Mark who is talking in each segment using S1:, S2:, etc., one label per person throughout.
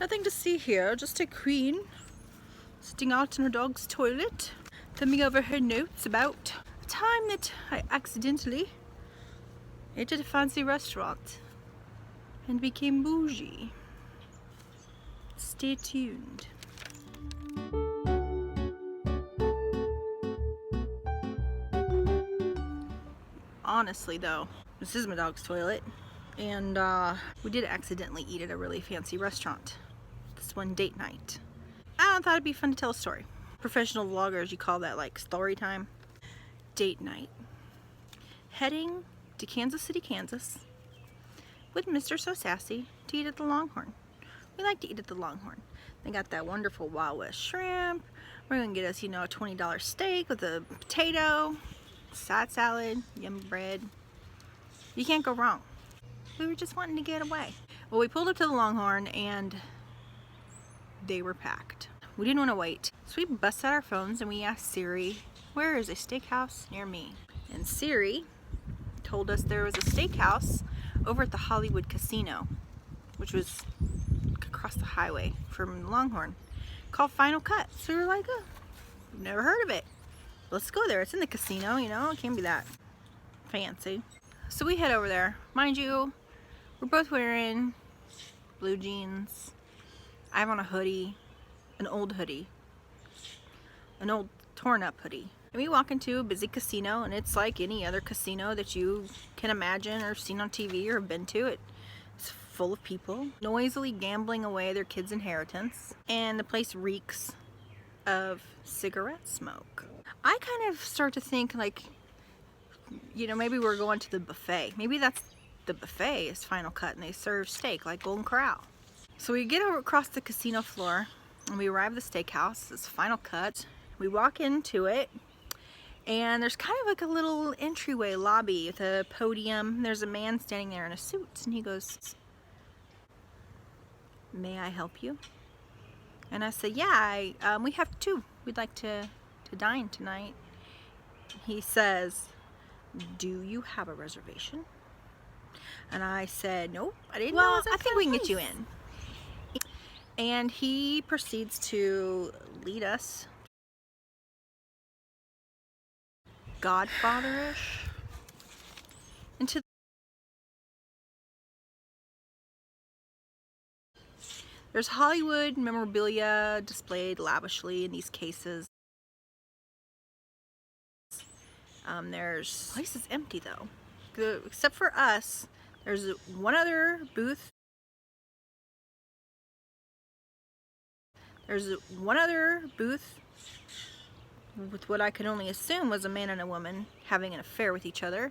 S1: Nothing to see here, just a queen sitting out in her dog's toilet, thumbing over her notes about a time that I accidentally ate at a fancy restaurant and became bougie. Stay tuned. Honestly though, this is my dog's toilet, and we did accidentally eat at a really fancy restaurant. This one date night. I thought it'd be fun to tell a story. Professional vloggers, you call that like story time. Date night. Heading to Kansas City, Kansas with Mr. So Sassy to eat at the Longhorn. We like to eat at the Longhorn. They got that wonderful Wild West shrimp. We're gonna get us, you know, a $20 steak with a potato, side salad, yummy bread. You can't go wrong. We were just wanting to get away. Well, we pulled up to the Longhorn and they were packed. We didn't want to wait, so we busted out our phones and we asked Siri, where is a steakhouse near me? And Siri told us there was a steakhouse over at the Hollywood Casino, which was across the highway from Longhorn, called Final Cut. So we were like, oh, never heard of it. Let's go there. It's in the casino, you know, it can't be that fancy. So we head over there. Mind you, we're both wearing blue jeans. I have on a hoodie, an old hoodie, an old torn up hoodie. And we walk into a busy casino, and it's like any other casino that you can imagine or seen on TV or have been to. It's full of people noisily gambling away their kids' inheritance, and the place reeks of cigarette smoke. I kind of start to think like, you know, maybe we're going to the buffet. Maybe that's the buffet is Final Cut and they serve steak like Golden Corral. So we get over across the casino floor and we arrive at the steakhouse. It's Final Cut. We walk into it and there's kind of like a little entryway lobby with a podium. There's a man standing there in a suit and he goes, "May I help you?" And I said, "Yeah, we have two. We'd like to dine tonight." He says, "Do you have a reservation?" And I said, "Nope, I didn't know. Well, I think we can get you in." And he proceeds to lead us, Godfather-ish, into there's Hollywood memorabilia displayed lavishly in these cases. There's the place is empty though, except for us. There's one other booth. There's one other booth with what I could only assume was a man and a woman having an affair with each other,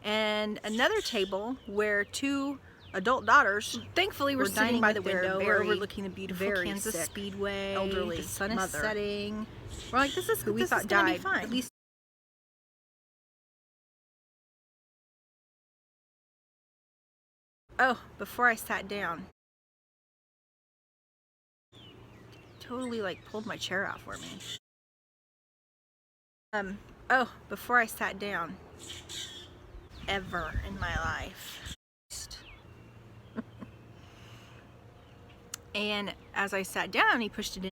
S1: and another table where two adult daughters, thankfully, were sitting by the window, overlooking the beautiful Kansas Speedway. Elderly, the sun is setting. We're like, this is who we thought died. At least. Oh, before I sat down, totally like pulled my chair out for me. Oh, before I sat down, ever in my life. And as I sat down, he pushed it in.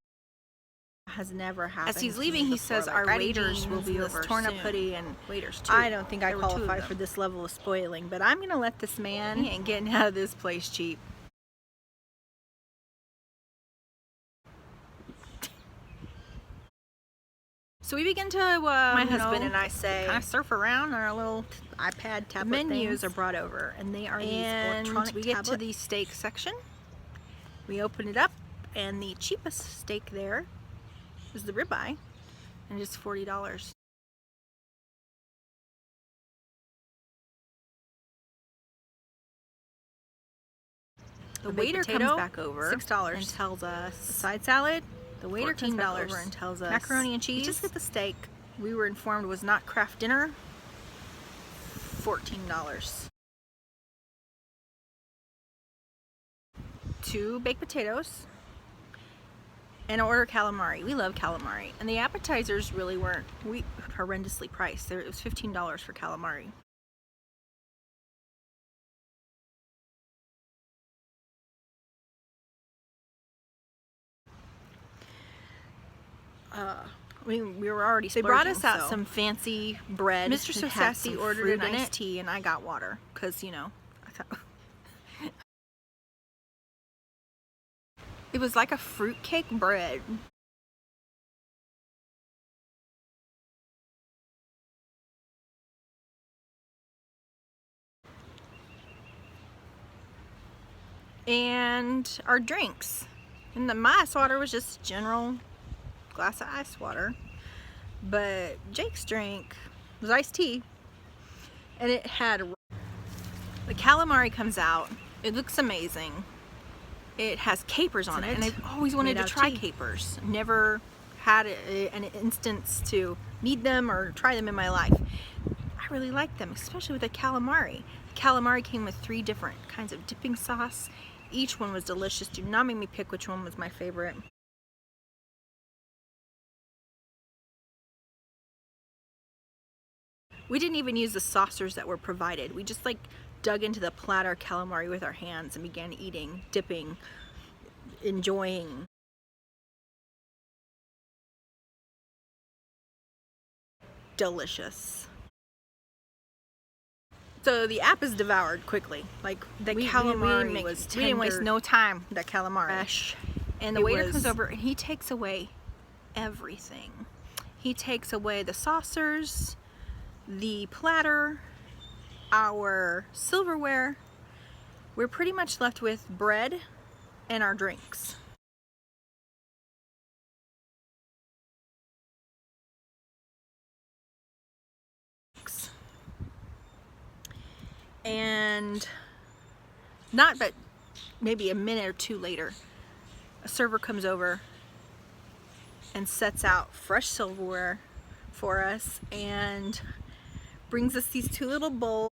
S1: Has never happened. As he's leaving, he says, "Our waiters will be over torn up hoodie and waiters too." I don't think I qualify for this level of spoiling, but I'm gonna let this man. He ain't getting out of this place cheap. So we begin to, my husband and I say, kind of surf around on our little iPad tablet. The menus are brought over, and they are these electronic. We get to the steak section. We open it up, and the cheapest steak there is the ribeye, and it's $40. The waiter comes back over, $6, and tells us the side salad. The waiter comes back over and tells us macaroni and cheese. Just get the steak. We were informed was not craft dinner. $14. 2 baked potatoes. And order calamari. We love calamari. And the appetizers really weren't horrendously priced. It was $15 for calamari. we were already splurging. They brought us out some fancy bread. Mr. So Sassy ordered an iced tea, and I got water because, you know, I thought it was like a fruitcake bread. And our drinks. And my ice water was just general glass of ice water. But Jake's drink was iced tea. And it had, the calamari comes out. It looks amazing. It has capers on it. And I've always wanted to try capers. Never had an instance to need them or try them in my life. I really like them, especially with the calamari. The calamari came with 3 different kinds of dipping sauce. Each one was delicious. Do not make me pick which one was my favorite. We didn't even use the saucers that were provided. We just like dug into the platter calamari with our hands and began eating, dipping, enjoying. Delicious. So the app is devoured quickly. Like the calamari was tender. We didn't waste no time. That calamari. Fresh. And the waiter comes over and he takes away everything. He takes away the saucers, the platter, our silverware. We're pretty much left with bread and our drinks. And not but maybe a minute or 2 later, a server comes over and sets out fresh silverware for us and brings us these 2 little bowls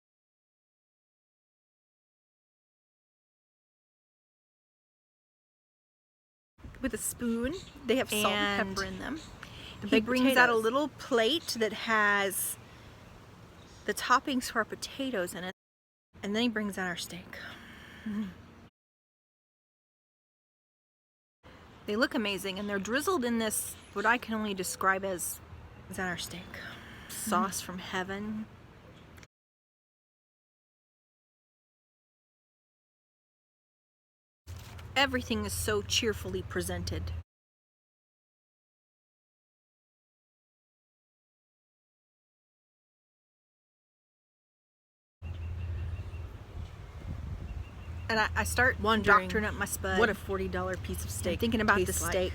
S1: with a spoon. They have salt and pepper in them. He brings out a little plate that has the toppings for our potatoes in it. And then he brings out our steak. They look amazing, and they're drizzled in this, what I can only describe as, is that our steak? Sauce from heaven. Everything is so cheerfully presented. And I start doctoring up my spud. What a $40 piece of steak. I'm thinking about the steak.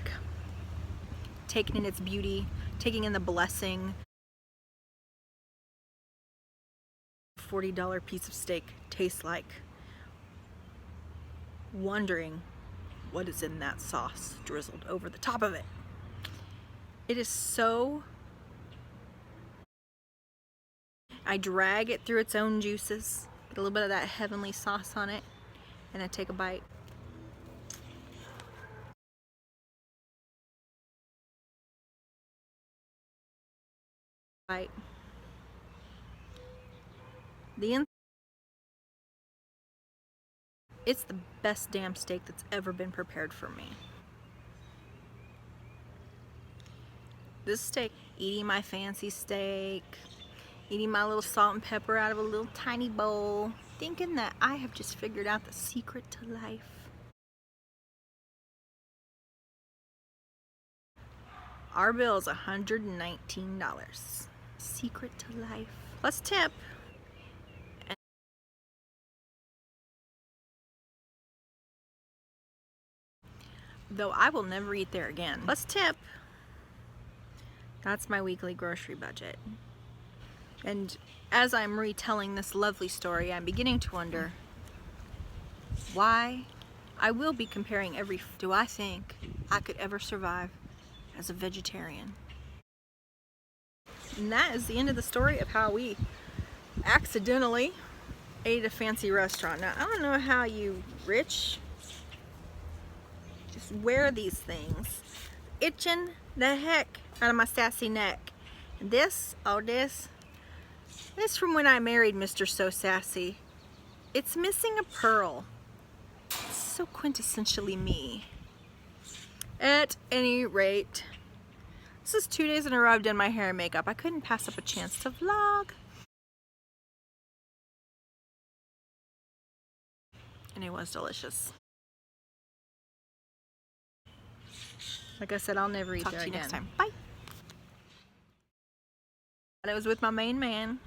S1: Taking in its beauty, taking in the blessing. $40 piece of steak tastes like. Wondering what is in that sauce drizzled over the top of it. It is so... I drag it through its own juices. Get a little bit of that heavenly sauce on it. And I take a bite. It's the best damn steak that's ever been prepared for me. This steak, eating my fancy steak, eating my little salt and pepper out of a little tiny bowl, thinking that I have just figured out the secret to life. Our bill is $119. Secret to life. Plus tip. Though I will never eat there again. Plus tip. That's my weekly grocery budget. And as I'm retelling this lovely story, I'm beginning to wonder why I will be comparing every... Do I think I could ever survive as a vegetarian? And that is the end of the story of how we accidentally ate at a fancy restaurant. Now, I don't know how you rich just wear these things. Itching the heck out of my sassy neck. And this, oh this from when I married Mr. So Sassy. It's missing a pearl. It's so quintessentially me. At any rate, This is 2 days in a row I've done my hair and makeup. I couldn't pass up a chance to vlog. And it was delicious. Like I said, I'll never eat there again. Talk to you next time. Bye. And it was with my main man.